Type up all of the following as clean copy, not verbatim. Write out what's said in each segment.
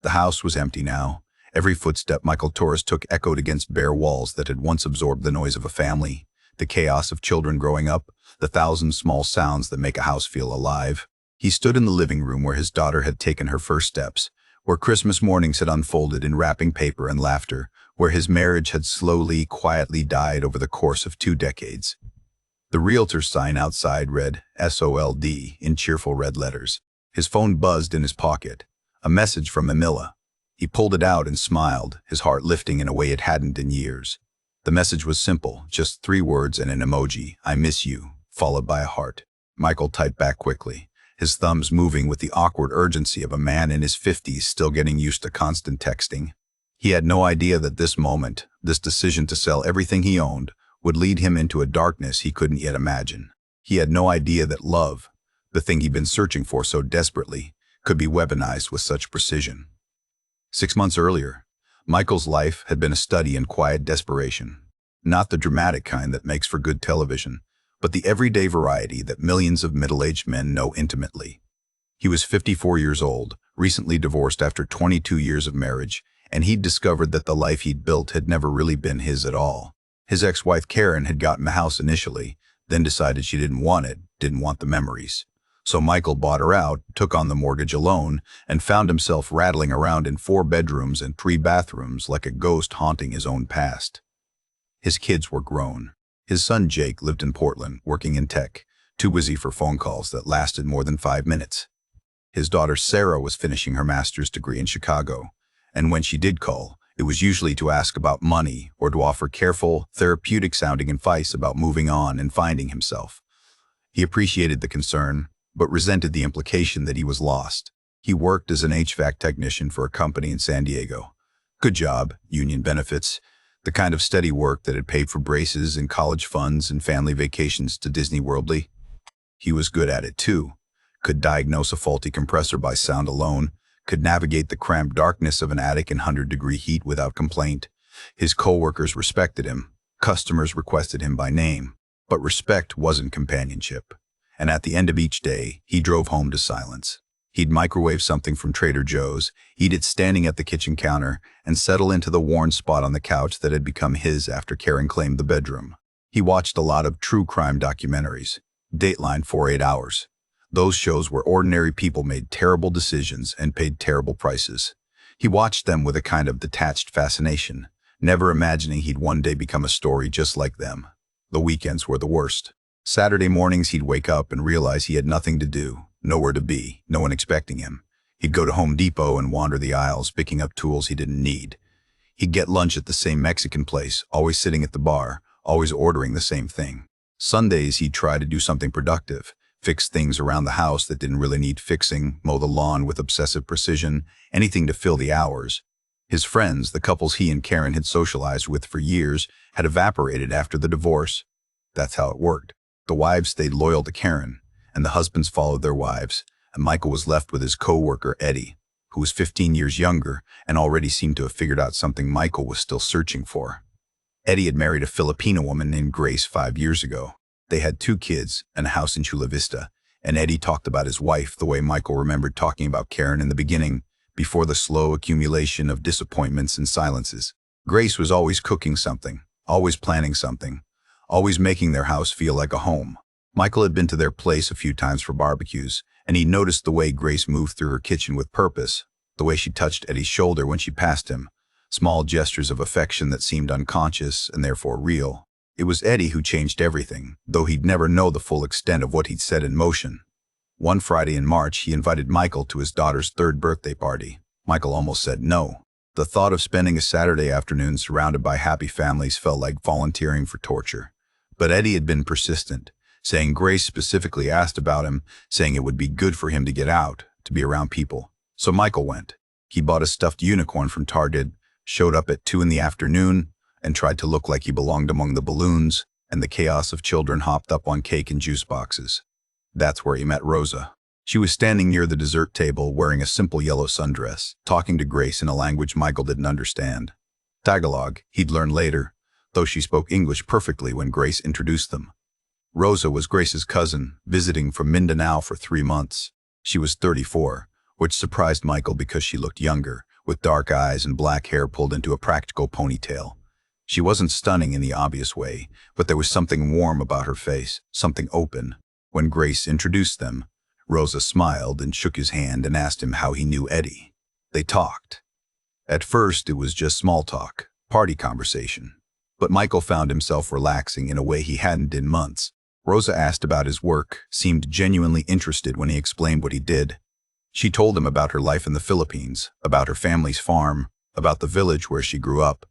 The house was empty now. Every footstep Michael Torres took echoed against bare walls that had once absorbed the noise of a family, the chaos of children growing up, the thousand small sounds that make a house feel alive. He stood in the living room where his daughter had taken her first steps, where Christmas mornings had unfolded in wrapping paper and laughter, where his marriage had slowly, quietly died over the course of 2 decades. The realtor's sign outside read SOLD in cheerful red letters. His phone buzzed in his pocket. A message from Emila. He pulled it out and smiled, his heart lifting in a way it hadn't in years. The message was simple, just 3 words and an emoji, "I miss you," followed by a heart. Michael typed back quickly, his thumbs moving with the awkward urgency of a man in his 50s still getting used to constant texting. He had no idea that this moment, this decision to sell everything he owned, would lead him into a darkness he couldn't yet imagine. He had no idea that love, the thing he'd been searching for so desperately, could be weaponized with such precision. 6 months earlier, Michael's life had been a study in quiet desperation. Not the dramatic kind that makes for good television, but the everyday variety that millions of middle-aged men know intimately. He was 54 years old, recently divorced after 22 years of marriage, and he'd discovered that the life he'd built had never really been his at all. His ex-wife Karen had gotten the house initially, then decided she didn't want it, didn't want the memories. So Michael bought her out, took on the mortgage alone, and found himself rattling around in 4 bedrooms and 3 bathrooms like a ghost haunting his own past. His kids were grown. His son Jake lived in Portland, working in tech, too busy for phone calls that lasted more than 5 minutes. His daughter Sarah was finishing her master's degree in Chicago, and when she did call, it was usually to ask about money or to offer careful, therapeutic-sounding advice about moving on and finding himself. He appreciated the concern, but resented the implication that he was lost. He worked as an HVAC technician for a company in San Diego. Good job, union benefits, the kind of steady work that had paid for braces and college funds and family vacations to Disney Worldly. He was good at it too. Could diagnose a faulty compressor by sound alone, could navigate the cramped darkness of an attic in 100-degree heat without complaint. His coworkers respected him. Customers requested him by name. But respect wasn't companionship. And at the end of each day, he drove home to silence. He'd microwave something from Trader Joe's, eat it standing at the kitchen counter, and settle into the worn spot on the couch that had become his after Karen claimed the bedroom. He watched a lot of true crime documentaries. Dateline 48 Hours. Those shows where ordinary people made terrible decisions and paid terrible prices. He watched them with a kind of detached fascination, never imagining he'd one day become a story just like them. The weekends were the worst. Saturday mornings he'd wake up and realize he had nothing to do, nowhere to be, no one expecting him. He'd go to Home Depot and wander the aisles, picking up tools he didn't need. He'd get lunch at the same Mexican place, always sitting at the bar, always ordering the same thing. Sundays he'd try to do something productive, fix things around the house that didn't really need fixing, mow the lawn with obsessive precision, anything to fill the hours. His friends, the couples he and Karen had socialized with for years, had evaporated after the divorce. That's how it worked. The wives stayed loyal to Karen, and the husbands followed their wives, and Michael was left with his co-worker Eddie, who was 15 years younger and already seemed to have figured out something Michael was still searching for. Eddie had married a Filipino woman named Grace 5 years ago. They had 2 kids and a house in Chula Vista, and Eddie talked about his wife the way Michael remembered talking about Karen in the beginning, before the slow accumulation of disappointments and silences. Grace was always cooking something, always planning something, always making their house feel like a home. Michael had been to their place a few times for barbecues, and he noticed the way Grace moved through her kitchen with purpose, the way she touched Eddie's shoulder when she passed him, small gestures of affection that seemed unconscious and therefore real. It was Eddie who changed everything, though he'd never know the full extent of what he'd set in motion. One Friday in March, he invited Michael to his daughter's 3rd birthday party. Michael almost said no. The thought of spending a Saturday afternoon surrounded by happy families felt like volunteering for torture. But Eddie had been persistent, saying Grace specifically asked about him, saying it would be good for him to get out, to be around people. So Michael went. He bought a stuffed unicorn from Target, showed up at 2 in the afternoon, and tried to look like he belonged among the balloons and the chaos of children hopped up on cake and juice boxes. That's where he met Rosa. She was standing near the dessert table wearing a simple yellow sundress, talking to Grace in a language Michael didn't understand. Tagalog, he'd learn later, though she spoke English perfectly when Grace introduced them. Rosa was Grace's cousin, visiting from Mindanao for 3 months. She was 34, which surprised Michael because she looked younger, with dark eyes and black hair pulled into a practical ponytail. She wasn't stunning in the obvious way, but there was something warm about her face, something open. When Grace introduced them, Rosa smiled and shook his hand and asked him how he knew Eddie. They talked. At first, it was just small talk, party conversation. But Michael found himself relaxing in a way he hadn't in months. Rosa asked about his work, seemed genuinely interested when he explained what he did. She told him about her life in the Philippines, about her family's farm, about the village where she grew up.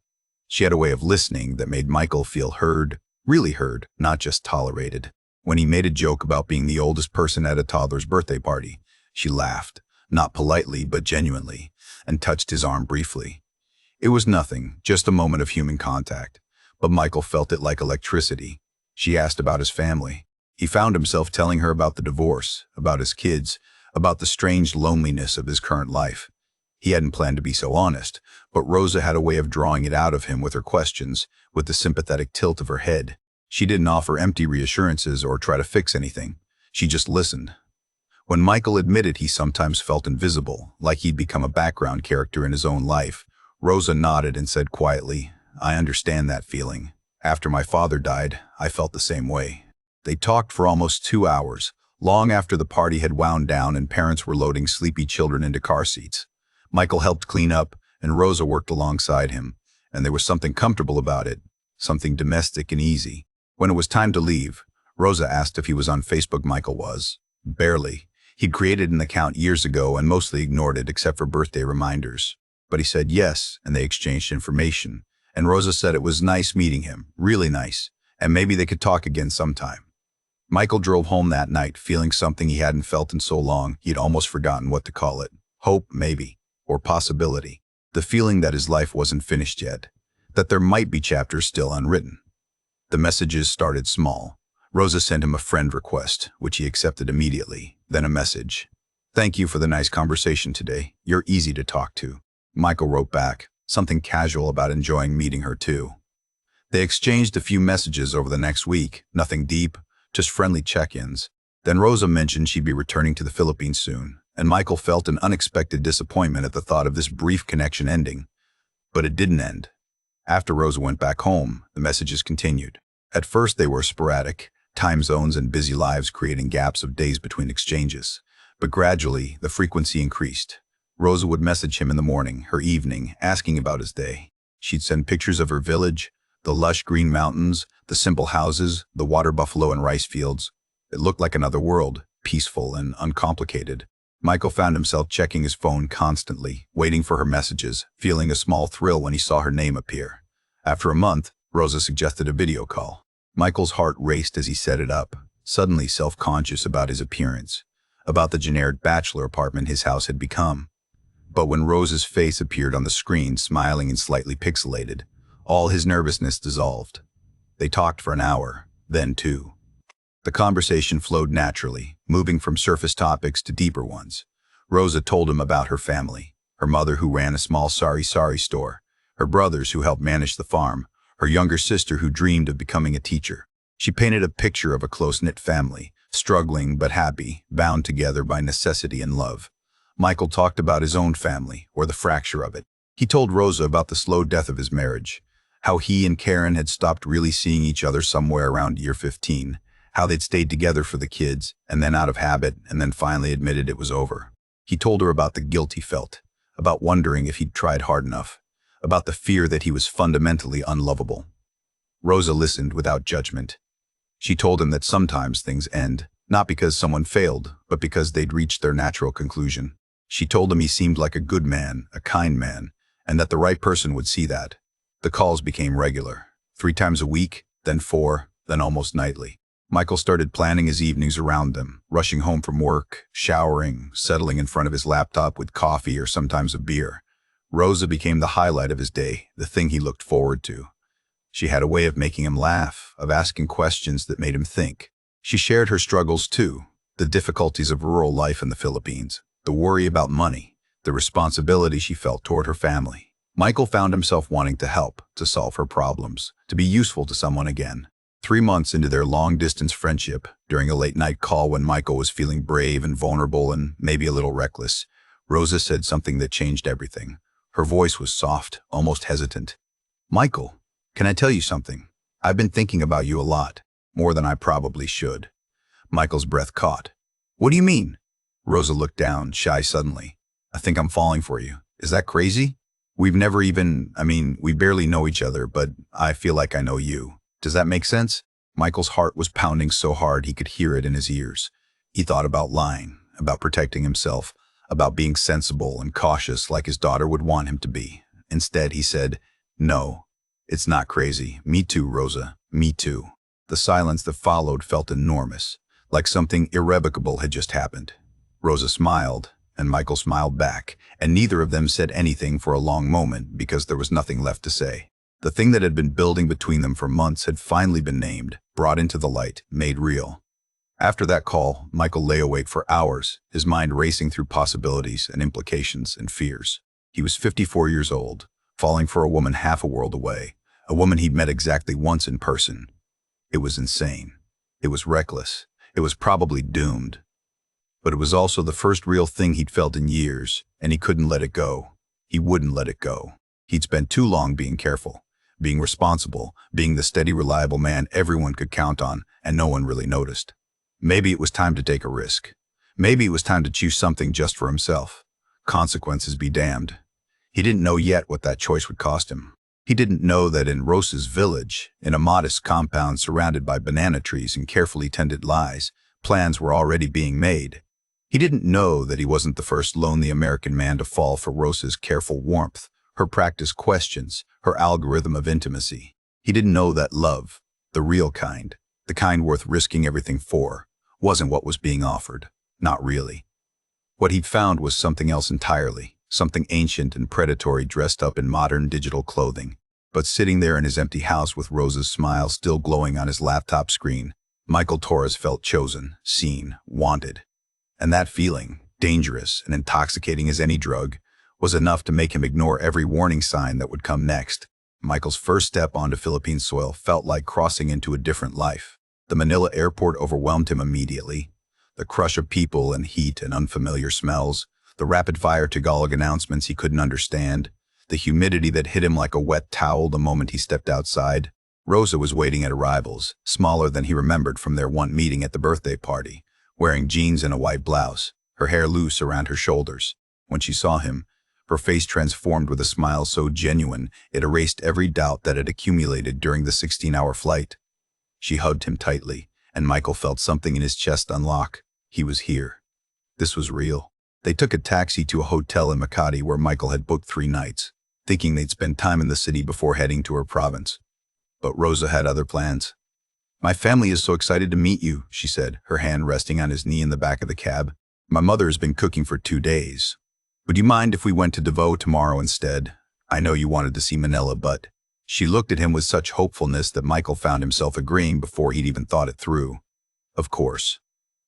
She had a way of listening that made Michael feel heard, really heard, not just tolerated. When he made a joke about being the oldest person at a toddler's birthday party, she laughed, not politely but genuinely, and touched his arm briefly. It was nothing, just a moment of human contact, but Michael felt it like electricity. She asked about his family. He found himself telling her about the divorce, about his kids, about the strange loneliness of his current life. He hadn't planned to be so honest, but Rosa had a way of drawing it out of him with her questions, with the sympathetic tilt of her head. She didn't offer empty reassurances or try to fix anything. She just listened. When Michael admitted he sometimes felt invisible, like he'd become a background character in his own life, Rosa nodded and said quietly, "I understand that feeling. After my father died, I felt the same way." They talked for almost 2 hours, long after the party had wound down and parents were loading sleepy children into car seats. Michael helped clean up, and Rosa worked alongside him, and there was something comfortable about it, something domestic and easy. When it was time to leave, Rosa asked if he was on Facebook. Michael was. Barely. He'd created an account years ago and mostly ignored it except for birthday reminders. But he said yes, and they exchanged information. And Rosa said it was nice meeting him, really nice, and maybe they could talk again sometime. Michael drove home that night feeling something he hadn't felt in so long he'd almost forgotten what to call it. Hope, maybe, or possibility. The feeling that his life wasn't finished yet, that there might be chapters still unwritten. The messages started small. Rosa sent him a friend request, which he accepted immediately, then a message. "Thank you for the nice conversation today. You're easy to talk to." Michael wrote back, something casual about enjoying meeting her too. They exchanged a few messages over the next week, nothing deep, just friendly check-ins. Then Rosa mentioned she'd be returning to the Philippines soon, and Michael felt an unexpected disappointment at the thought of this brief connection ending. But it didn't end. After Rosa went back home, the messages continued. At first they were sporadic, time zones and busy lives creating gaps of days between exchanges. But gradually, the frequency increased. Rosa would message him in the morning, her evening, asking about his day. She'd send pictures of her village, the lush green mountains, the simple houses, the water buffalo and rice fields. It looked like another world, peaceful and uncomplicated. Michael found himself checking his phone constantly, waiting for her messages, feeling a small thrill when he saw her name appear. After a month, Rosa suggested a video call. Michael's heart raced as he set it up, suddenly self-conscious about his appearance, about the generic bachelor apartment his house had become. But when Rosa's face appeared on the screen, smiling and slightly pixelated, all his nervousness dissolved. They talked for an hour, then 2. The conversation flowed naturally, moving from surface topics to deeper ones. Rosa told him about her family, her mother who ran a small sari store, her brothers who helped manage the farm, her younger sister who dreamed of becoming a teacher. She painted a picture of a close-knit family, struggling but happy, bound together by necessity and love. Michael talked about his own family, or the fracture of it. He told Rosa about the slow death of his marriage, how he and Karen had stopped really seeing each other somewhere around year 15, how they'd stayed together for the kids, and then out of habit, and then finally admitted it was over. He told her about the guilt he felt, about wondering if he'd tried hard enough, about the fear that he was fundamentally unlovable. Rosa listened without judgment. She told him that sometimes things end, not because someone failed, but because they'd reached their natural conclusion. She told him he seemed like a good man, a kind man, and that the right person would see that. The calls became regular, 3 times a week, then 4, then almost nightly. Michael started planning his evenings around them, rushing home from work, showering, settling in front of his laptop with coffee or sometimes a beer. Rosa became the highlight of his day, the thing he looked forward to. She had a way of making him laugh, of asking questions that made him think. She shared her struggles too, the difficulties of rural life in the Philippines, the worry about money, the responsibility she felt toward her family. Michael found himself wanting to help, to solve her problems, to be useful to someone again. 3 months into their long-distance friendship, during a late-night call when Michael was feeling brave and vulnerable and maybe a little reckless, Rosa said something that changed everything. Her voice was soft, almost hesitant. "Michael, can I tell you something? I've been thinking about you a lot, more than I probably should." Michael's breath caught. "What do you mean?" Rosa looked down, shy suddenly. "I think I'm falling for you. Is that crazy? We've never even, we barely know each other, but I feel like I know you. Does that make sense?" Michael's heart was pounding so hard he could hear it in his ears. He thought about lying, about protecting himself, about being sensible and cautious like his daughter would want him to be. Instead, he said, "No, it's not crazy. Me too, Rosa. Me too." The silence that followed felt enormous, like something irrevocable had just happened. Rosa smiled, and Michael smiled back, and neither of them said anything for a long moment because there was nothing left to say. The thing that had been building between them for months had finally been named, brought into the light, made real. After that call, Michael lay awake for hours, his mind racing through possibilities and implications and fears. He was 54 years old, falling for a woman half a world away, a woman he'd met exactly once in person. It was insane. It was reckless. It was probably doomed. But it was also the first real thing he'd felt in years, and he couldn't let it go. He wouldn't let it go. He'd spent too long being careful, being responsible, being the steady, reliable man everyone could count on, and no one really noticed. Maybe it was time to take a risk. Maybe it was time to choose something just for himself. Consequences be damned. He didn't know yet what that choice would cost him. He didn't know that in Rosa's village, in a modest compound surrounded by banana trees and carefully tended lies, plans were already being made. He didn't know that he wasn't the first lonely American man to fall for Rosa's careful warmth, her practiced questions, her algorithm of intimacy. He didn't know that love, the real kind, the kind worth risking everything for, wasn't what was being offered. Not really. What he'd found was something else entirely, something ancient and predatory dressed up in modern digital clothing. But sitting there in his empty house with Rosa's smile still glowing on his laptop screen, Michael Torres felt chosen, seen, wanted. And that feeling, dangerous and intoxicating as any drug, was enough to make him ignore every warning sign that would come next. Michael's first step onto Philippine soil felt like crossing into a different life. The Manila airport overwhelmed him immediately. The crush of people and heat and unfamiliar smells, the rapid-fire Tagalog announcements he couldn't understand, the humidity that hit him like a wet towel the moment he stepped outside. Rosa was waiting at arrivals, smaller than he remembered from their one meeting at the birthday party, wearing jeans and a white blouse, her hair loose around her shoulders. When she saw him, her face transformed with a smile so genuine it erased every doubt that had accumulated during the 16-hour flight. She hugged him tightly, and Michael felt something in his chest unlock. He was here. This was real. They took a taxi to a hotel in Makati where Michael had booked 3 nights, thinking they'd spend time in the city before heading to her province. But Rosa had other plans. "My family is so excited to meet you," she said, her hand resting on his knee in the back of the cab. "My mother has been cooking for 2 days. Would you mind if we went to Davao tomorrow instead? I know you wanted to see Manila, but..." She looked at him with such hopefulness that Michael found himself agreeing before he'd even thought it through. Of course.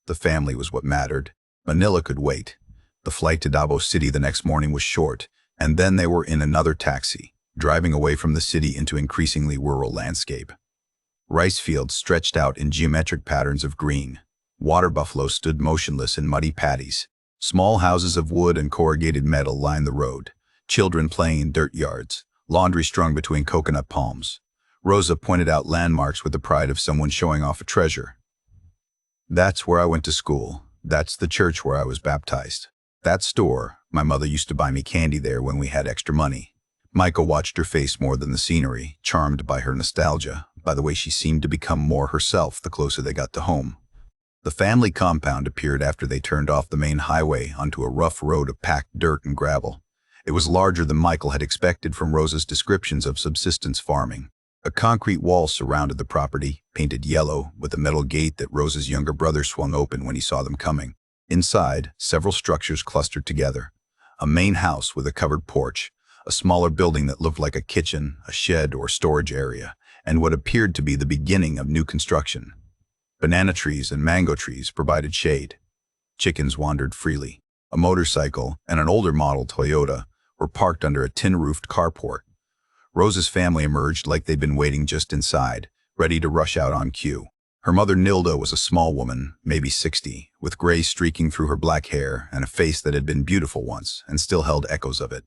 The family was what mattered. Manila could wait. The flight to Davao City the next morning was short, and then they were in another taxi, driving away from the city into increasingly rural landscape. Rice fields stretched out in geometric patterns of green. Water buffalo stood motionless in muddy paddies. Small houses of wood and corrugated metal lined the road. Children playing in dirt yards. Laundry strung between coconut palms. Rosa pointed out landmarks with the pride of someone showing off a treasure. "That's where I went to school. That's the church where I was baptized. That store, my mother used to buy me candy there when we had extra money." Michael watched her face more than the scenery, charmed by her nostalgia, by the way she seemed to become more herself the closer they got to home. The family compound appeared after they turned off the main highway onto a rough road of packed dirt and gravel. It was larger than Michael had expected from Rosa's descriptions of subsistence farming. A concrete wall surrounded the property, painted yellow, with a metal gate that Rosa's younger brother swung open when he saw them coming. Inside, several structures clustered together. A main house with a covered porch, a smaller building that looked like a kitchen, a shed, or storage area, and what appeared to be the beginning of new construction. Banana trees and mango trees provided shade. Chickens wandered freely. A motorcycle and an older model Toyota were parked under a tin-roofed carport. Rosa's family emerged like they'd been waiting just inside, ready to rush out on cue. Her mother Nilda was a small woman, maybe 60, with gray streaking through her black hair and a face that had been beautiful once and still held echoes of it.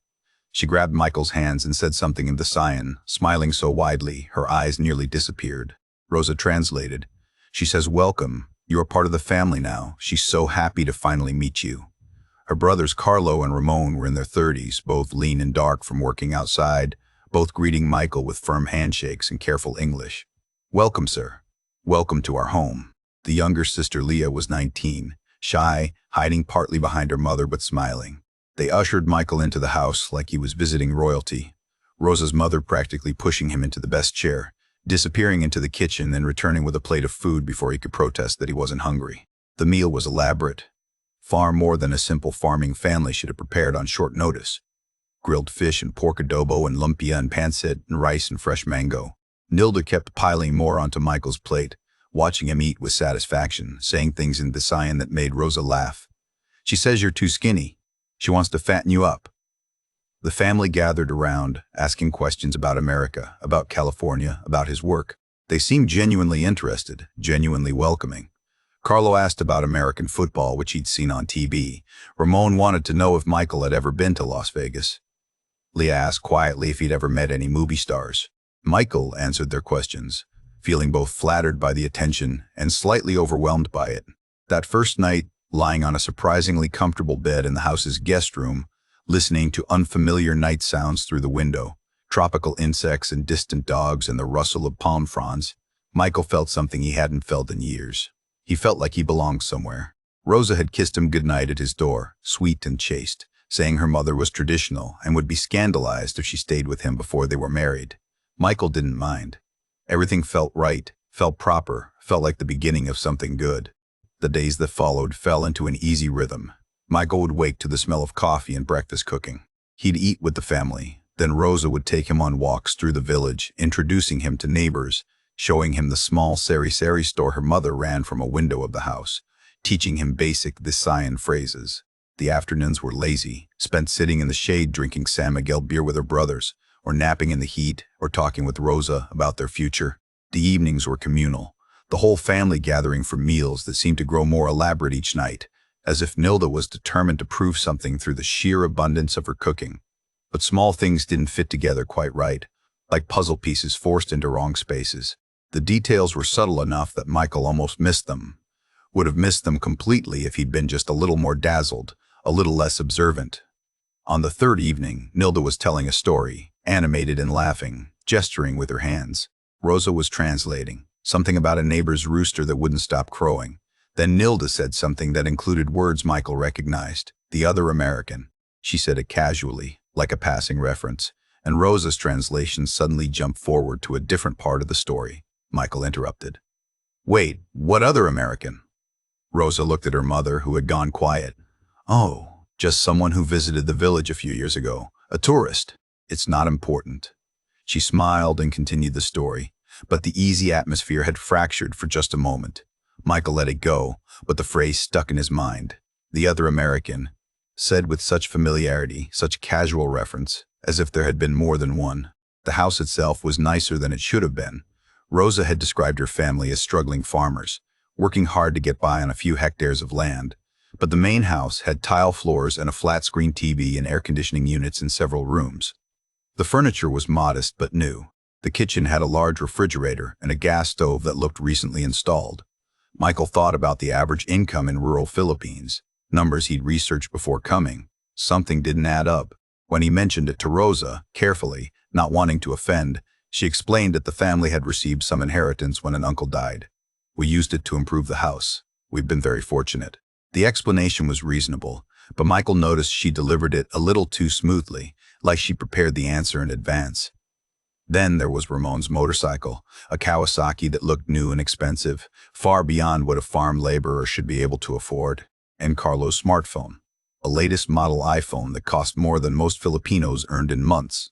She grabbed Michael's hands and said something in Visayan, smiling so widely her eyes nearly disappeared. Rosa translated. She says, "Welcome. You are part of the family now. She's so happy to finally meet you." Her brothers Carlo and Ramon were in their 30s, both lean and dark from working outside, both greeting Michael with firm handshakes and careful English. "Welcome, sir. Welcome to our home." The younger sister Leah was 19, shy, hiding partly behind her mother but smiling. They ushered Michael into the house like he was visiting royalty, Rosa's mother practically pushing him into the best chair, disappearing into the kitchen, then returning with a plate of food before he could protest that he wasn't hungry. The meal was elaborate, far more than a simple farming family should have prepared on short notice. Grilled fish and pork adobo and lumpia and pancit and rice and fresh mango. Nilda kept piling more onto Michael's plate, watching him eat with satisfaction, saying things in Visayan that made Rosa laugh. "She says you're too skinny. She wants to fatten you up." The family gathered around, asking questions about America, about California, about his work. They seemed genuinely interested, genuinely welcoming. Carlo asked about American football, which he'd seen on TV. Ramon wanted to know if Michael had ever been to Las Vegas. Leah asked quietly if he'd ever met any movie stars. Michael answered their questions, feeling both flattered by the attention and slightly overwhelmed by it. That first night, lying on a surprisingly comfortable bed in the house's guest room, listening to unfamiliar night sounds through the window, tropical insects and distant dogs and the rustle of palm fronds, Michael felt something he hadn't felt in years. He felt like he belonged somewhere. Rosa had kissed him goodnight at his door, sweet and chaste, saying her mother was traditional and would be scandalized if she stayed with him before they were married. Michael didn't mind. Everything felt right, felt proper, felt like the beginning of something good. The days that followed fell into an easy rhythm. Michael would wake to the smell of coffee and breakfast cooking. He'd eat with the family. Then Rosa would take him on walks through the village, introducing him to neighbors, showing him the small sari-sari store her mother ran from a window of the house, teaching him basic Visayan phrases. The afternoons were lazy, spent sitting in the shade drinking San Miguel beer with her brothers, or napping in the heat, or talking with Rosa about their future. The evenings were communal, the whole family gathering for meals that seemed to grow more elaborate each night, as if Nilda was determined to prove something through the sheer abundance of her cooking. But small things didn't fit together quite right, like puzzle pieces forced into wrong spaces. The details were subtle enough that Michael almost missed them. Would have missed them completely if he'd been just a little more dazzled, a little less observant. On the third evening, Nilda was telling a story, animated and laughing, gesturing with her hands. Rosa was translating, something about a neighbor's rooster that wouldn't stop crowing. Then Nilda said something that included words Michael recognized. "The other American." She said it casually, like a passing reference, and Rosa's translation suddenly jumped forward to a different part of the story. Michael interrupted. "Wait, what other American?" Rosa looked at her mother, who had gone quiet. "Oh, just someone who visited the village a few years ago. A tourist. It's not important." She smiled and continued the story, but the easy atmosphere had fractured for just a moment. Michael let it go, but the phrase stuck in his mind. "The other American," said with such familiarity, such casual reference, as if there had been more than one. The house itself was nicer than it should have been. Rosa had described her family as struggling farmers, working hard to get by on a few hectares of land. But the main house had tile floors and a flat-screen TV and air conditioning units in several rooms. The furniture was modest but new. The kitchen had a large refrigerator and a gas stove that looked recently installed. Michael thought about the average income in rural Philippines, numbers he'd researched before coming. Something didn't add up. When he mentioned it to Rosa, carefully, not wanting to offend, she explained that the family had received some inheritance when an uncle died. "We used it to improve the house. We've been very fortunate." The explanation was reasonable, but Michael noticed she delivered it a little too smoothly, like she prepared the answer in advance. Then there was Ramon's motorcycle, a Kawasaki that looked new and expensive, far beyond what a farm laborer should be able to afford, and Carlo's smartphone, a latest model iPhone that cost more than most Filipinos earned in months.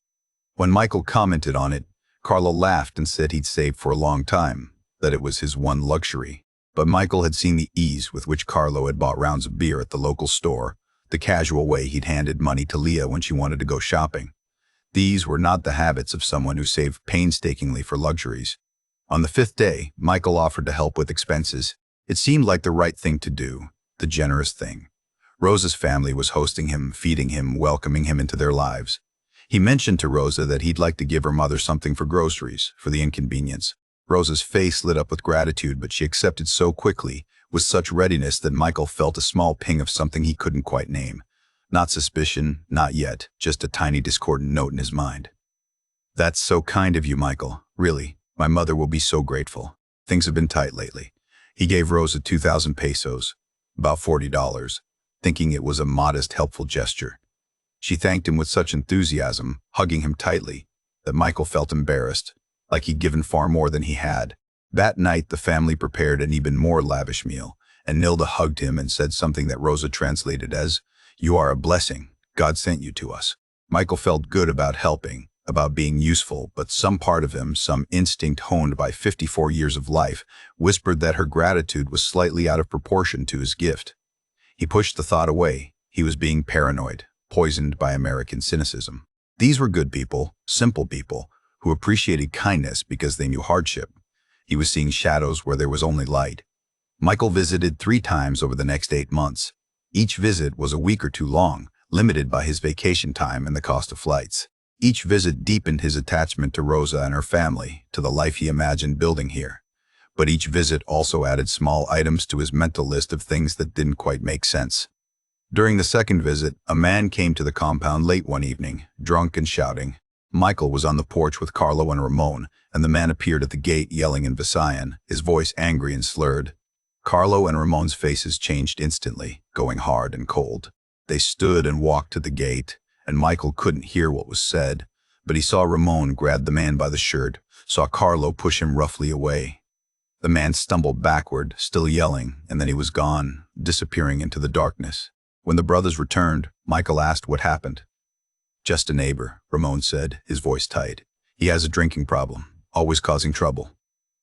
When Michael commented on it, Carlo laughed and said he'd saved for a long time, that it was his one luxury. But Michael had seen the ease with which Carlo had bought rounds of beer at the local store, the casual way he'd handed money to Leah when she wanted to go shopping. These were not the habits of someone who saved painstakingly for luxuries. On the fifth day, Michael offered to help with expenses. It seemed like the right thing to do, the generous thing. Rosa's family was hosting him, feeding him, welcoming him into their lives. He mentioned to Rosa that he'd like to give her mother something for groceries, for the inconvenience. Rosa's face lit up with gratitude, but she accepted so quickly, with such readiness, that Michael felt a small ping of something he couldn't quite name. Not suspicion, not yet, just a tiny discordant note in his mind. "That's so kind of you, Michael. Really, my mother will be so grateful. Things have been tight lately." He gave Rosa 2,000 pesos, about $40, thinking it was a modest, helpful gesture. She thanked him with such enthusiasm, hugging him tightly, that Michael felt embarrassed, like he'd given far more than he had. That night, the family prepared an even more lavish meal, and Nilda hugged him and said something that Rosa translated as, "You are a blessing. God sent you to us." Michael felt good about helping, about being useful, but some part of him, some instinct honed by 54 years of life, whispered that her gratitude was slightly out of proportion to his gift. He pushed the thought away. He was being paranoid, poisoned by American cynicism. These were good people, simple people, who appreciated kindness because they knew hardship. He was seeing shadows where there was only light. Michael visited 3 times over the next 8 months. Each visit was a week or 2 long, limited by his vacation time and the cost of flights. Each visit deepened his attachment to Rosa and her family, to the life he imagined building here. But each visit also added small items to his mental list of things that didn't quite make sense. During the second visit, a man came to the compound late one evening, drunk and shouting. Michael was on the porch with Carlo and Ramon, and the man appeared at the gate yelling in Visayan, his voice angry and slurred. Carlo and Ramon's faces changed instantly, going hard and cold. They stood and walked to the gate, and Michael couldn't hear what was said, but he saw Ramon grab the man by the shirt, saw Carlo push him roughly away. The man stumbled backward, still yelling, and then he was gone, disappearing into the darkness. When the brothers returned, Michael asked what happened. "Just a neighbor," Ramon said, his voice tight. "He has a drinking problem, always causing trouble."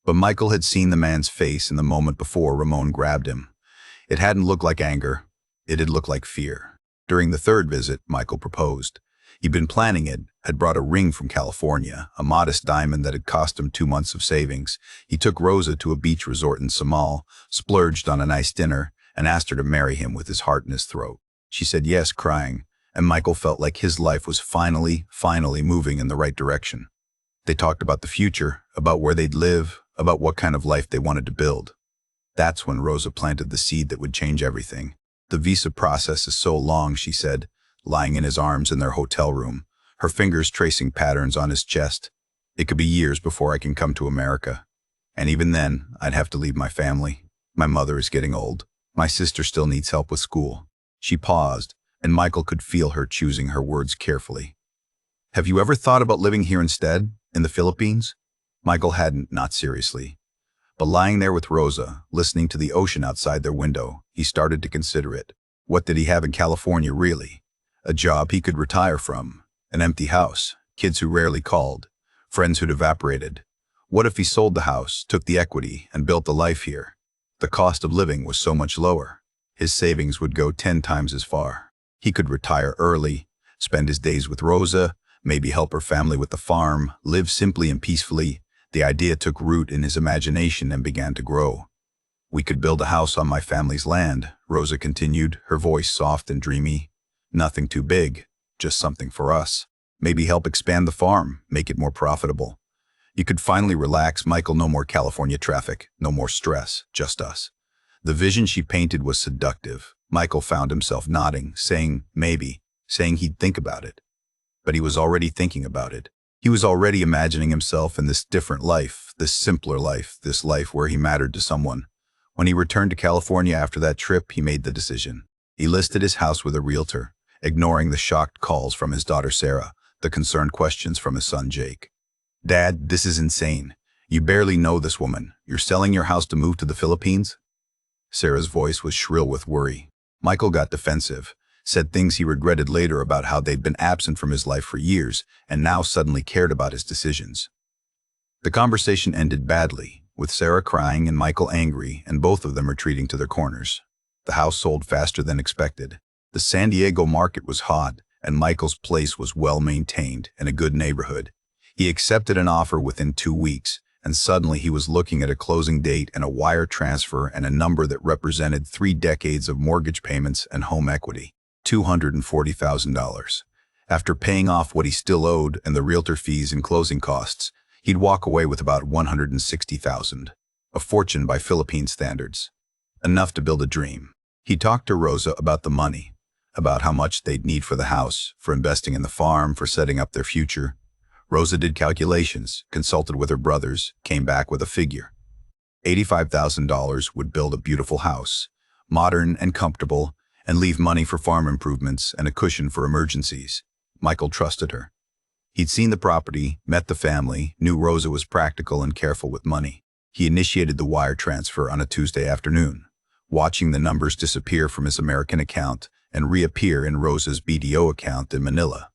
But Michael had seen the man's face in the moment before Ramon grabbed him. It hadn't looked like anger. It had looked like fear. During the third visit, Michael proposed. He'd been planning it, had brought a ring from California, a modest diamond that had cost him 2 months of savings. He took Rosa to a beach resort in Samal, splurged on a nice dinner, and asked her to marry him with his heart in his throat. She said yes, crying, and Michael felt like his life was finally moving in the right direction. They talked about the future, about where they'd live, about what kind of life they wanted to build. That's when Rosa planted the seed that would change everything. "The visa process is so long," she said, lying in his arms in their hotel room, her fingers tracing patterns on his chest. "It could be years before I can come to America. And even then, I'd have to leave my family. My mother is getting old. My sister still needs help with school." She paused, and Michael could feel her choosing her words carefully. "Have you ever thought about living here instead, in the Philippines?" Michael hadn't, not seriously. But lying there with Rosa, listening to the ocean outside their window, he started to consider it. What did he have in California, really? A job he could retire from, an empty house, kids who rarely called, friends who'd evaporated. What if he sold the house, took the equity, and built a life here? The cost of living was so much lower. His savings would go 10 times as far. He could retire early, spend his days with Rosa, maybe help her family with the farm, live simply and peacefully. The idea took root in his imagination and began to grow. "We could build a house on my family's land," Rosa continued, her voice soft and dreamy. "Nothing too big, just something for us. Maybe help expand the farm, make it more profitable. You could finally relax, Michael, no more California traffic, no more stress, just us." The vision she painted was seductive. Michael found himself nodding, saying maybe, saying he'd think about it. But he was already thinking about it. He was already imagining himself in this different life, this simpler life, this life where he mattered to someone. When he returned to California after that trip, he made the decision. He listed his house with a realtor, ignoring the shocked calls from his daughter Sarah, the concerned questions from his son Jake. "Dad, this is insane. You barely know this woman. You're selling your house to move to the Philippines?" Sarah's voice was shrill with worry. Michael got defensive, said things he regretted later about how they'd been absent from his life for years and now suddenly cared about his decisions. The conversation ended badly, with Sarah crying and Michael angry, and both of them retreating to their corners. The house sold faster than expected. The San Diego market was hot, and Michael's place was well-maintained in a good neighborhood. He accepted an offer within 2 weeks, and suddenly he was looking at a closing date and a wire transfer and a number that represented 3 decades of mortgage payments and home equity. $240,000. After paying off what he still owed and the realtor fees and closing costs, he'd walk away with about $160,000, a fortune by Philippine standards. Enough to build a dream. He talked to Rosa about the money, about how much they'd need for the house, for investing in the farm, for setting up their future. Rosa did calculations, consulted with her brothers, came back with a figure. $85,000 would build a beautiful house, modern and comfortable, and leave money for farm improvements and a cushion for emergencies. Michael trusted her. He'd seen the property, met the family, knew Rosa was practical and careful with money. He initiated the wire transfer on a Tuesday afternoon, watching the numbers disappear from his American account and reappear in Rosa's BDO account in Manila.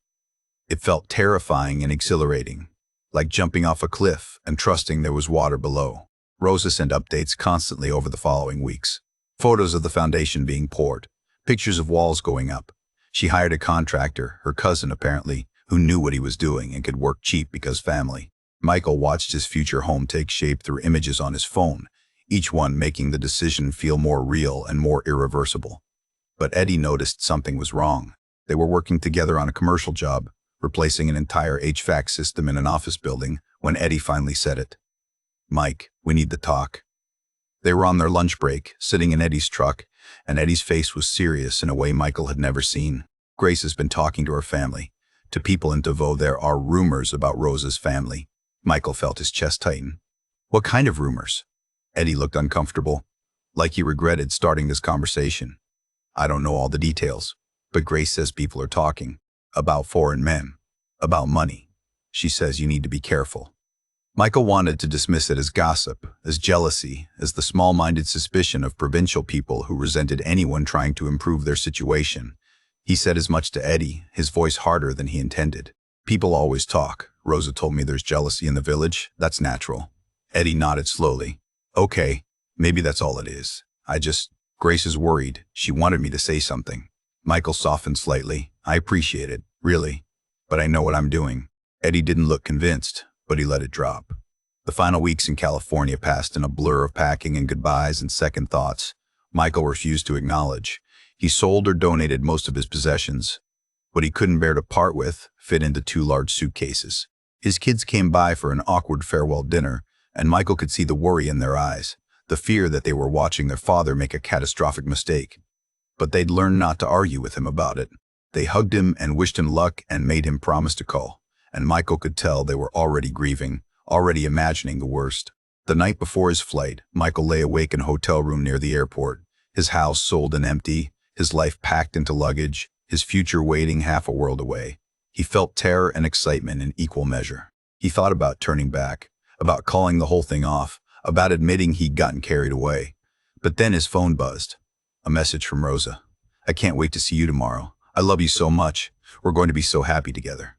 It felt terrifying and exhilarating, like jumping off a cliff and trusting there was water below. Rosa sent updates constantly over the following weeks. Photos of the foundation being poured, pictures of walls going up. She hired a contractor, her cousin apparently, who knew what he was doing and could work cheap because family. Michael watched his future home take shape through images on his phone, each one making the decision feel more real and more irreversible. But Eddie noticed something was wrong. They were working together on a commercial job, replacing an entire HVAC system in an office building, when Eddie finally said it. "Mike, we need to talk." They were on their lunch break, sitting in Eddie's truck, and Eddie's face was serious in a way Michael had never seen. "Grace has been talking to her family. To people in Davao, there are rumors about Rosa's family." Michael felt his chest tighten. "What kind of rumors?" Eddie looked uncomfortable, like he regretted starting this conversation. "I don't know all the details, but Grace says people are talking. About foreign men. About money. She says you need to be careful." Michael wanted to dismiss it as gossip, as jealousy, as the small-minded suspicion of provincial people who resented anyone trying to improve their situation. He said as much to Eddie, his voice harder than he intended. "People always talk. Rosa told me there's jealousy in the village. That's natural." Eddie nodded slowly. "Okay, maybe that's all it is. Grace is worried. She wanted me to say something." Michael softened slightly. "I appreciate it, really. But I know what I'm doing." Eddie didn't look convinced, but he let it drop. The final weeks in California passed in a blur of packing and goodbyes and second thoughts. Michael refused to acknowledge. He sold or donated most of his possessions. What he couldn't bear to part with fit into 2 large suitcases. His kids came by for an awkward farewell dinner, and Michael could see the worry in their eyes, the fear that they were watching their father make a catastrophic mistake. But they'd learned not to argue with him about it. They hugged him and wished him luck and made him promise to call. And Michael could tell they were already grieving, already imagining the worst. The night before his flight, Michael lay awake in a hotel room near the airport, his house sold and empty, his life packed into luggage, his future waiting half a world away. He felt terror and excitement in equal measure. He thought about turning back, about calling the whole thing off, about admitting he'd gotten carried away. But then his phone buzzed. A message from Rosa. "I can't wait to see you tomorrow. I love you so much. We're going to be so happy together."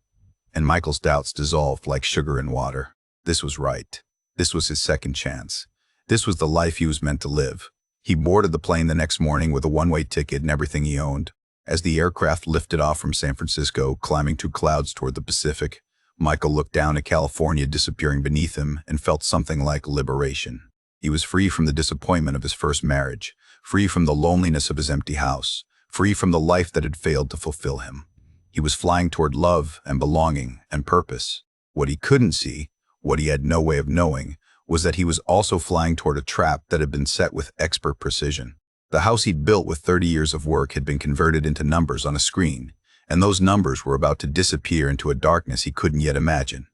And Michael's doubts dissolved like sugar in water. This was right. This was his second chance. This was the life he was meant to live. He boarded the plane the next morning with a one-way ticket and everything he owned. As the aircraft lifted off from San Francisco, climbing through clouds toward the Pacific, Michael looked down at California disappearing beneath him and felt something like liberation. He was free from the disappointment of his first marriage, free from the loneliness of his empty house, free from the life that had failed to fulfill him. He was flying toward love and belonging and purpose. What he couldn't see, what he had no way of knowing, was that he was also flying toward a trap that had been set with expert precision. The house he'd built with 30 years of work had been converted into numbers on a screen, and those numbers were about to disappear into a darkness he couldn't yet imagine.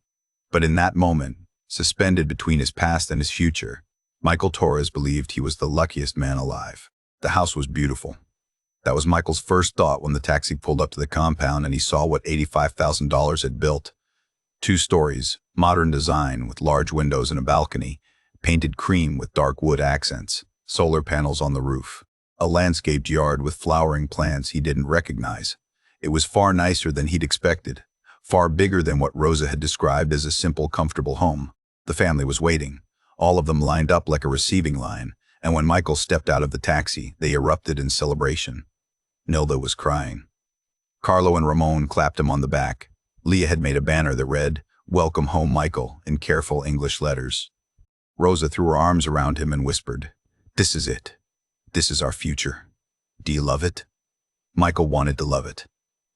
But in that moment, suspended between his past and his future, Michael Torres believed he was the luckiest man alive. The house was beautiful. That was Michael's first thought when the taxi pulled up to the compound and he saw what $85,000 had built. 2 stories, modern design with large windows and a balcony, painted cream with dark wood accents, solar panels on the roof. A landscaped yard with flowering plants he didn't recognize. It was far nicer than he'd expected, far bigger than what Rosa had described as a simple, comfortable home. The family was waiting, all of them lined up like a receiving line, and when Michael stepped out of the taxi, they erupted in celebration. Nilda was crying. Carlo and Ramon clapped him on the back. Leah had made a banner that read, "Welcome home, Michael," in careful English letters. Rosa threw her arms around him and whispered, "This is it. This is our future. Do you love it?" Michael wanted to love it.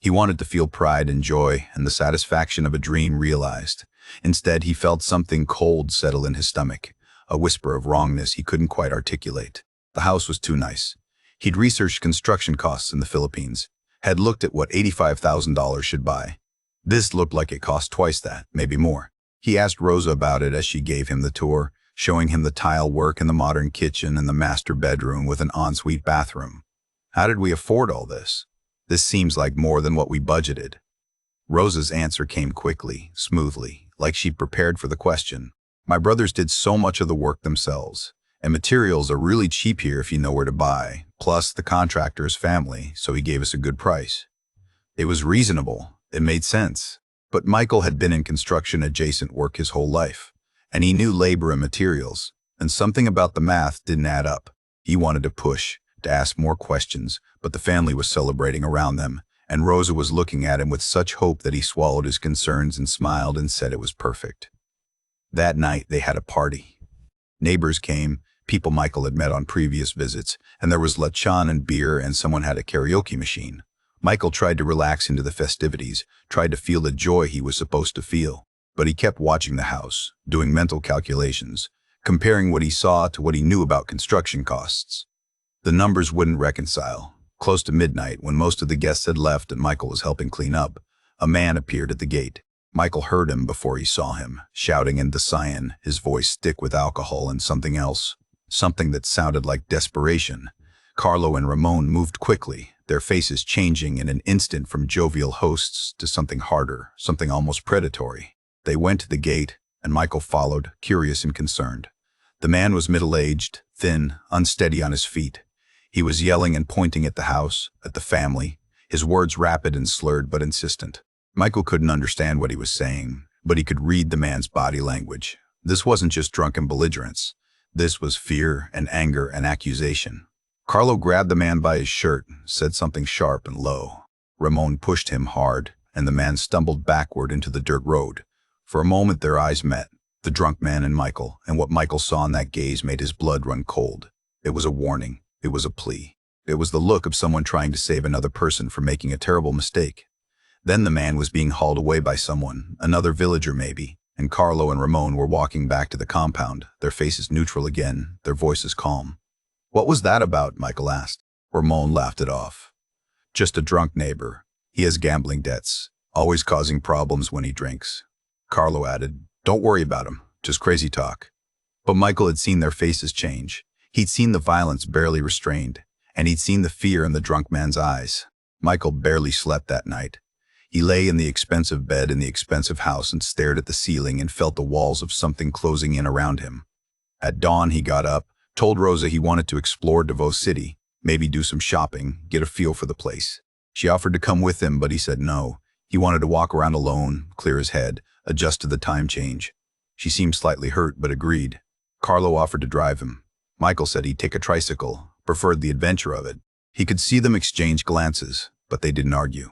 He wanted to feel pride and joy and the satisfaction of a dream realized. Instead, he felt something cold settle in his stomach, a whisper of wrongness he couldn't quite articulate. The house was too nice. He'd researched construction costs in the Philippines, had looked at what $85,000 should buy. This looked like it cost twice that, maybe more. He asked Rosa about it as she gave him the tour, showing him the tile work in the modern kitchen and the master bedroom with an ensuite bathroom. How did we afford all this? This seems like more than what we budgeted. Rosa's answer came quickly, smoothly, like she'd prepared for the question. My brothers did so much of the work themselves, and materials are really cheap here if you know where to buy, plus the contractor's family, so he gave us a good price. It was reasonable. It made sense. But Michael had been in construction-adjacent work his whole life, and he knew labor and materials, and something about the math didn't add up. He wanted to push, to ask more questions, but the family was celebrating around them, and Rosa was looking at him with such hope that he swallowed his concerns and smiled and said it was perfect. That night, they had a party. Neighbors came, people Michael had met on previous visits, and there was lechon and beer, and someone had a karaoke machine. Michael tried to relax into the festivities, tried to feel the joy he was supposed to feel, but he kept watching the house, doing mental calculations, comparing what he saw to what he knew about construction costs. The numbers wouldn't reconcile. Close to midnight, when most of the guests had left and Michael was helping clean up, a man appeared at the gate. Michael heard him before he saw him, shouting in Visayan, his voice thick with alcohol and something else, something that sounded like desperation. Carlo and Ramon moved quickly, their faces changing in an instant from jovial hosts to something harder, something almost predatory. They went to the gate, and Michael followed, curious and concerned. The man was middle-aged, thin, unsteady on his feet. He was yelling and pointing at the house, at the family, his words rapid and slurred but insistent. Michael couldn't understand what he was saying, but he could read the man's body language. This wasn't just drunken belligerence. This was fear and anger and accusation. Carlo grabbed the man by his shirt, said something sharp and low. Ramon pushed him hard, and the man stumbled backward into the dirt road. For a moment their eyes met, the drunk man and Michael, and what Michael saw in that gaze made his blood run cold. It was a warning. It was a plea. It was the look of someone trying to save another person from making a terrible mistake. Then the man was being hauled away by someone, another villager maybe, and Carlo and Ramon were walking back to the compound, their faces neutral again, their voices calm. "What was that about?" Michael asked. Ramon laughed it off. "Just a drunk neighbor. He has gambling debts, always causing problems when he drinks." Carlo added, "Don't worry about him, just crazy talk." But Michael had seen their faces change. He'd seen the violence barely restrained, and he'd seen the fear in the drunk man's eyes. Michael barely slept that night. He lay in the expensive bed in the expensive house and stared at the ceiling and felt the walls of something closing in around him. At dawn, he got up, told Rosa he wanted to explore Davao City, maybe do some shopping, get a feel for the place. She offered to come with him, but he said no. He wanted to walk around alone, clear his head, adjust to the time change. She seemed slightly hurt, but agreed. Carlo offered to drive him. Michael said he'd take a tricycle, preferred the adventure of it. He could see them exchange glances, but they didn't argue.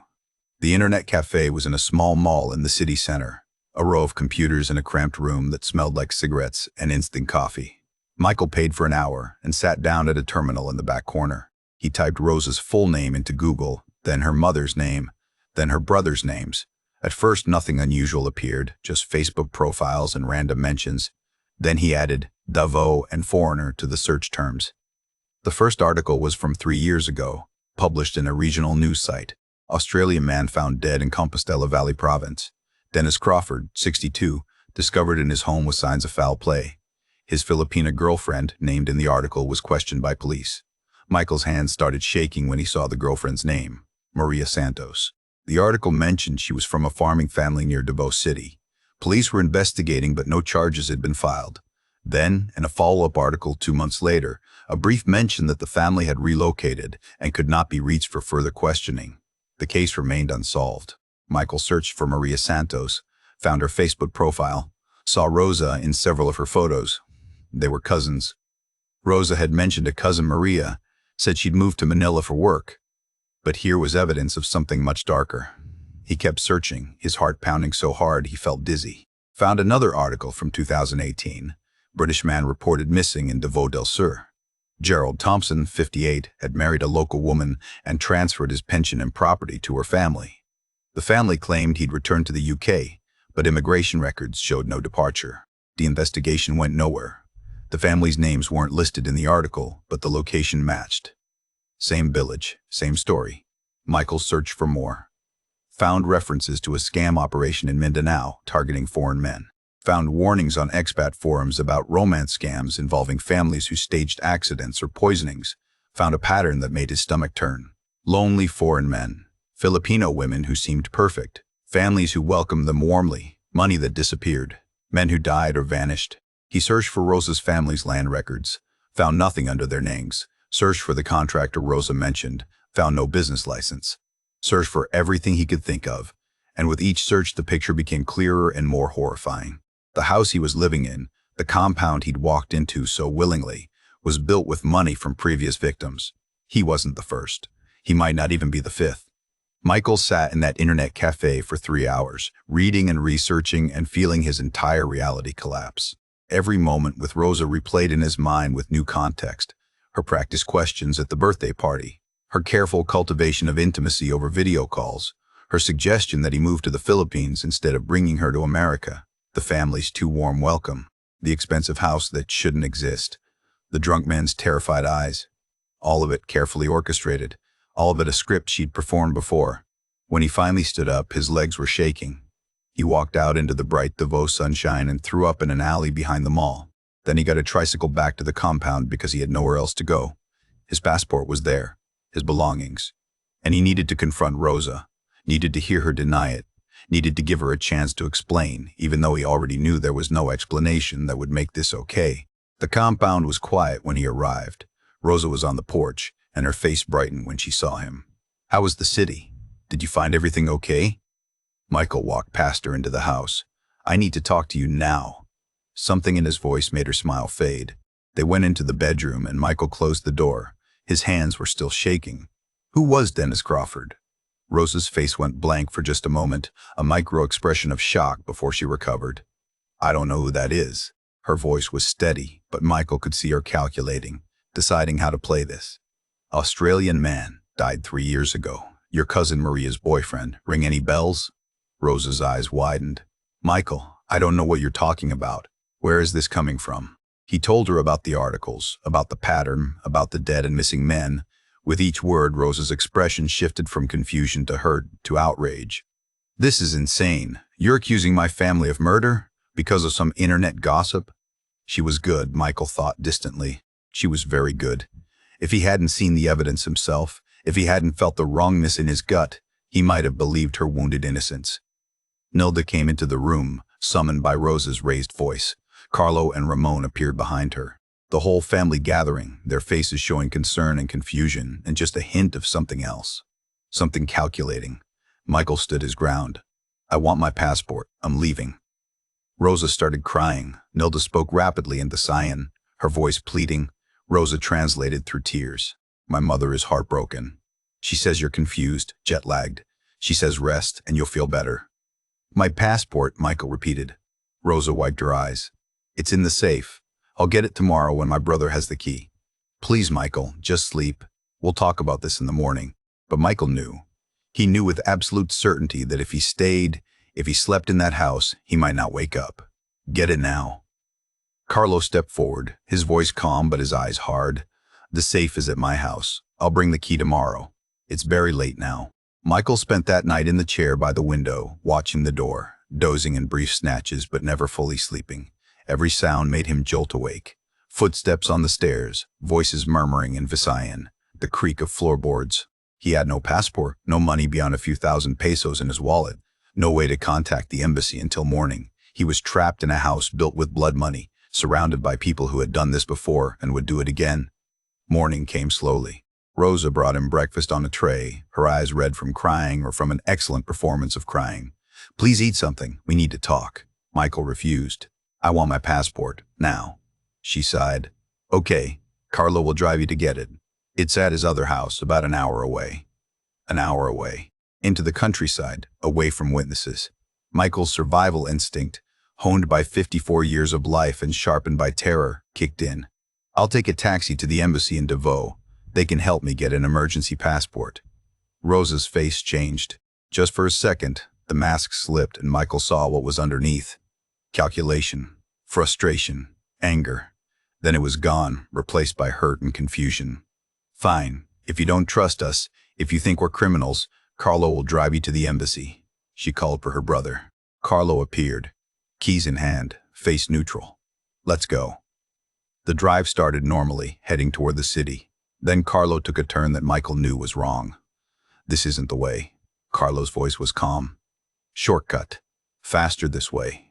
The internet cafe was in a small mall in the city center, a row of computers in a cramped room that smelled like cigarettes and instant coffee. Michael paid for an hour and sat down at a terminal in the back corner. He typed Rosa's full name into Google, then her mother's name, then her brother's names. At first, nothing unusual appeared, just Facebook profiles and random mentions. Then he added Davao and foreigner to the search terms. The first article was from 3 years ago, published in a regional news site. Australian man found dead in Compostela Valley province. Dennis Crawford, 62, discovered in his home with signs of foul play. His Filipina girlfriend, named in the article, was questioned by police. Michael's hands started shaking when he saw the girlfriend's name, Maria Santos. The article mentioned she was from a farming family near Davao City. Police were investigating, but no charges had been filed. Then, in a follow-up article 2 months later, a brief mention that the family had relocated and could not be reached for further questioning. The case remained unsolved. Michael searched for Maria Santos, found her Facebook profile, saw Rosa in several of her photos. They were cousins. Rosa had mentioned a cousin Maria, said she'd moved to Manila for work. But here was evidence of something much darker. He kept searching, his heart pounding so hard he felt dizzy. Found another article from 2018. British man reported missing in Davao del Sur. Gerald Thompson, 58, had married a local woman and transferred his pension and property to her family. The family claimed he'd returned to the UK, but immigration records showed no departure. The investigation went nowhere. The family's names weren't listed in the article, but the location matched. Same village, same story. Michael searched for more. Found references to a scam operation in Mindanao targeting foreign men. Found warnings on expat forums about romance scams involving families who staged accidents or poisonings. Found a pattern that made his stomach turn. Lonely foreign men. Filipino women who seemed perfect. Families who welcomed them warmly. Money that disappeared. Men who died or vanished. He searched for Rosa's family's land records. Found nothing under their names. Searched for the contractor Rosa mentioned. Found no business license. Searched for everything he could think of. And with each search, the picture became clearer and more horrifying. The house he was living in, the compound he'd walked into so willingly, was built with money from previous victims. He wasn't the first. He might not even be the fifth. Michael sat in that internet cafe for 3 hours, reading and researching and feeling his entire reality collapse. Every moment with Rosa replayed in his mind with new context. Her practice questions at the birthday party. Her careful cultivation of intimacy over video calls. Her suggestion that he move to the Philippines instead of bringing her to America. The family's too warm welcome. The expensive house that shouldn't exist. The drunk man's terrified eyes. All of it carefully orchestrated. All of it a script she'd performed before. When he finally stood up, his legs were shaking. He walked out into the bright Davao sunshine and threw up in an alley behind the mall. Then he got a tricycle back to the compound because he had nowhere else to go. His passport was there, his belongings. And he needed to confront Rosa, needed to hear her deny it, needed to give her a chance to explain, even though he already knew there was no explanation that would make this okay. The compound was quiet when he arrived. Rosa was on the porch, and her face brightened when she saw him. "How was the city? Did you find everything okay?" Michael walked past her into the house. "I need to talk to you now." Something in his voice made her smile fade. They went into the bedroom, and Michael closed the door. His hands were still shaking. Who was Dennis Crawford? Rosa's face went blank for just a moment, a micro-expression of shock before she recovered. "I don't know who that is." Her voice was steady, but Michael could see her calculating, deciding how to play this. "Australian man, died 3 years ago. Your cousin Maria's boyfriend. Ring any bells?" Rosa's eyes widened. "Michael, I don't know what you're talking about. Where is this coming from?" He told her about the articles, about the pattern, about the dead and missing men. With each word, Rosa's expression shifted from confusion to hurt to outrage. "This is insane. You're accusing my family of murder? Because of some internet gossip?" She was good, Michael thought distantly. She was very good. If he hadn't seen the evidence himself, if he hadn't felt the wrongness in his gut, he might have believed her wounded innocence. Nilda came into the room, summoned by Rosa's raised voice. Carlo and Ramon appeared behind her. The whole family gathering, their faces showing concern and confusion, and just a hint of something else. Something calculating. Michael stood his ground. "I want my passport. I'm leaving." Rosa started crying. Nilda spoke rapidly into Cyan, her voice pleading. Rosa translated through tears. "My mother is heartbroken. She says you're confused, jet-lagged. She says rest and you'll feel better." "My passport," Michael repeated. Rosa wiped her eyes. "It's in the safe. I'll get it tomorrow when my brother has the key. Please, Michael, just sleep. We'll talk about this in the morning." But Michael knew. He knew with absolute certainty that if he stayed, if he slept in that house, he might not wake up. "Get it now." Carlo stepped forward, his voice calm but his eyes hard. "The safe is at my house. I'll bring the key tomorrow. It's very late now." Michael spent that night in the chair by the window, watching the door, dozing in brief snatches but never fully sleeping. Every sound made him jolt awake. Footsteps on the stairs, voices murmuring in Visayan, the creak of floorboards. He had no passport, no money beyond a few thousand pesos in his wallet, no way to contact the embassy until morning. He was trapped in a house built with blood money, surrounded by people who had done this before and would do it again. Morning came slowly. Rosa brought him breakfast on a tray, her eyes red from crying or from an excellent performance of crying. "Please eat something. We need to talk." Michael refused. "I want my passport, now." She sighed. "Okay, Carlo will drive you to get it. It's at his other house, about an hour away." An hour away. Into the countryside, away from witnesses. Michael's survival instinct, honed by 54 years of life and sharpened by terror, kicked in. "I'll take a taxi to the embassy in Davao. They can help me get an emergency passport." Rosa's face changed. Just for a second, the mask slipped and Michael saw what was underneath. Calculation, frustration, anger. Then it was gone, replaced by hurt and confusion. Fine, if you don't trust us, if you think we're criminals, Carlo will drive you to the embassy. She called for her brother. Carlo appeared, keys in hand, face neutral. Let's go. The drive started normally, heading toward the city. Then Carlo took a turn that Michael knew was wrong. This isn't the way. Carlo's voice was calm. Shortcut. Faster this way.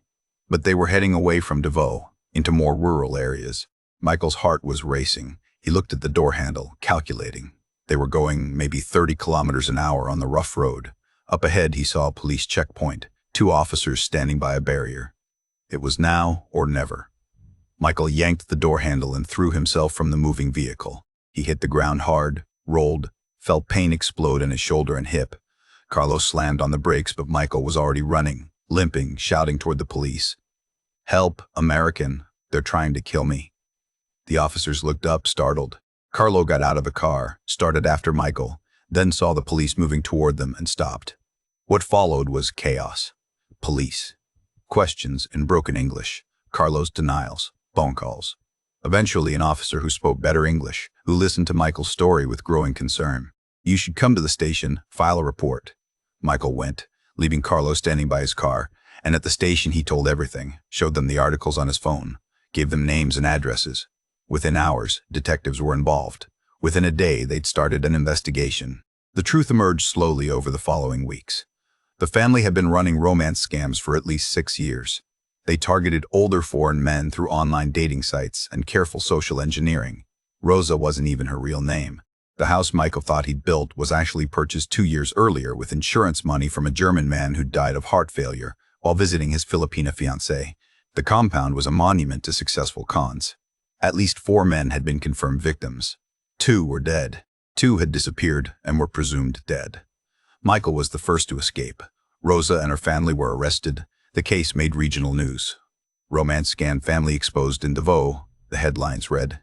But they were heading away from Davao, into more rural areas. Michael's heart was racing. He looked at the door handle, calculating. They were going maybe 30 kilometers an hour on the rough road. Up ahead, he saw a police checkpoint, 2 officers standing by a barrier. It was now or never. Michael yanked the door handle and threw himself from the moving vehicle. He hit the ground hard, rolled, felt pain explode in his shoulder and hip. Carlos slammed on the brakes, but Michael was already running, limping, shouting toward the police. Help, American, they're trying to kill me. The officers looked up, startled. Carlo got out of the car, started after Michael, then saw the police moving toward them and stopped. What followed was chaos. Police. Questions in broken English. Carlo's denials. Phone calls. Eventually, an officer who spoke better English, who listened to Michael's story with growing concern. You should come to the station, file a report. Michael went, leaving Carlo standing by his car, and at the station he told everything, showed them the articles on his phone, gave them names and addresses. Within hours, detectives were involved. Within a day, they'd started an investigation. The truth emerged slowly over the following weeks. The family had been running romance scams for at least 6 years. They targeted older foreign men through online dating sites and careful social engineering. Rosa wasn't even her real name. The house Michael thought he'd built was actually purchased 2 years earlier with insurance money from a German man who died of heart failure while visiting his Filipina fiancée. The compound was a monument to successful cons. At least 4 men had been confirmed victims. 2 were dead. 2 had disappeared and were presumed dead. Michael was the first to escape. Rosa and her family were arrested. The case made regional news. Romance scam family exposed in Davao, the headlines read.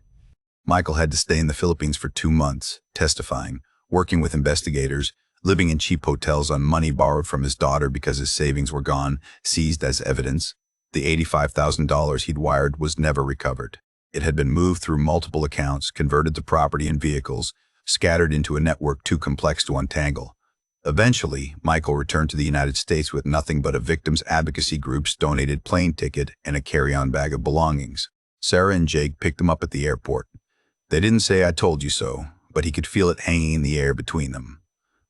Michael had to stay in the Philippines for 2 months, testifying, working with investigators, living in cheap hotels on money borrowed from his daughter because his savings were gone, seized as evidence. The $85,000 he'd wired was never recovered. It had been moved through multiple accounts, converted to property and vehicles, scattered into a network too complex to untangle. Eventually, Michael returned to the United States with nothing but a victims' advocacy group's donated plane ticket and a carry-on bag of belongings. Sarah and Jake picked him up at the airport. They didn't say "I told you so," but he could feel it hanging in the air between them.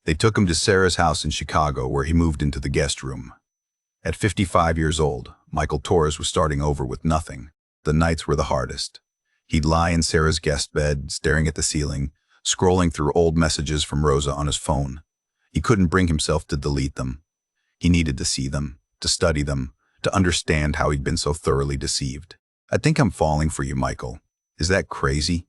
They took him to Sarah's house in Chicago, where he moved into the guest room. At 55 years old, Michael Torres was starting over with nothing. The nights were the hardest. He'd lie in Sarah's guest bed, staring at the ceiling, scrolling through old messages from Rosa on his phone. He couldn't bring himself to delete them. He needed to see them, to study them, to understand how he'd been so thoroughly deceived. "I think I'm falling for you, Michael. Is that crazy?"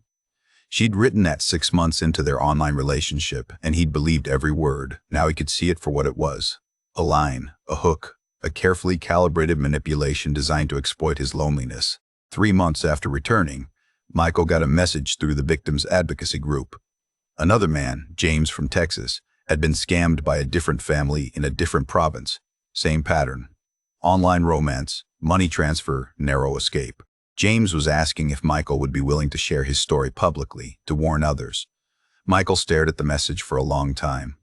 She'd written that 6 months into their online relationship, and he'd believed every word. Now he could see it for what it was. A line, a hook, a carefully calibrated manipulation designed to exploit his loneliness. 3 months after returning, Michael got a message through the victims' advocacy group. Another man, James from Texas, had been scammed by a different family in a different province. Same pattern. Online romance, money transfer, narrow escape. James was asking if Michael would be willing to share his story publicly, to warn others. Michael stared at the message for a long time.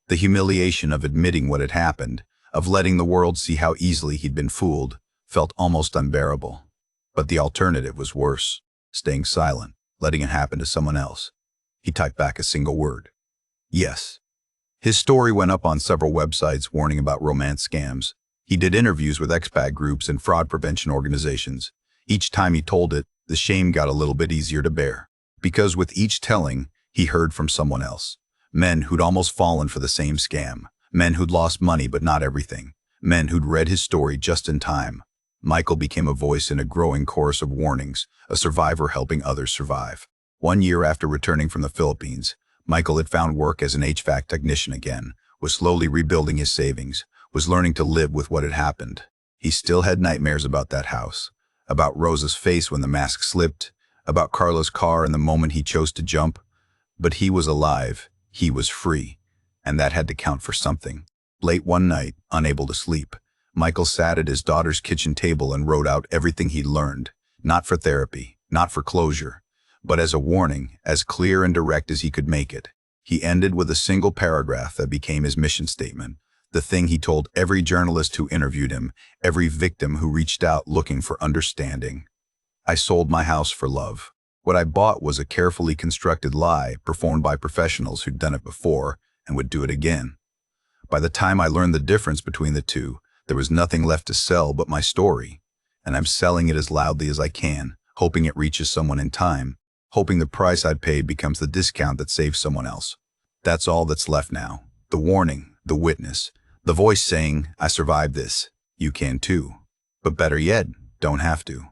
The humiliation of admitting what had happened, of letting the world see how easily he'd been fooled, felt almost unbearable. But the alternative was worse, staying silent, letting it happen to someone else. He typed back a single word. Yes. His story went up on several websites warning about romance scams. He did interviews with expat groups and fraud prevention organizations. Each time he told it, the shame got a little bit easier to bear. Because with each telling, he heard from someone else. Men who'd almost fallen for the same scam. Men who'd lost money but not everything. Men who'd read his story just in time. Michael became a voice in a growing chorus of warnings, a survivor helping others survive. 1 year after returning from the Philippines, Michael had found work as an HVAC technician again, was slowly rebuilding his savings, was learning to live with what had happened. He still had nightmares about that house, about Rosa's face when the mask slipped, about Carlo's car and the moment he chose to jump. But he was alive, he was free, and that had to count for something. Late one night, unable to sleep, Michael sat at his daughter's kitchen table and wrote out everything he'd learned, not for therapy, not for closure, but as a warning, as clear and direct as he could make it. He ended with a single paragraph that became his mission statement, the thing he told every journalist who interviewed him, every victim who reached out looking for understanding. I sold my house for love. What I bought was a carefully constructed lie performed by professionals who'd done it before and would do it again. By the time I learned the difference between the two, there was nothing left to sell but my story, and I'm selling it as loudly as I can, hoping it reaches someone in time, hoping the price I'd paid becomes the discount that saves someone else. That's all that's left now. The warning, the witness, the voice saying, I survived this. You can too. But better yet, don't have to.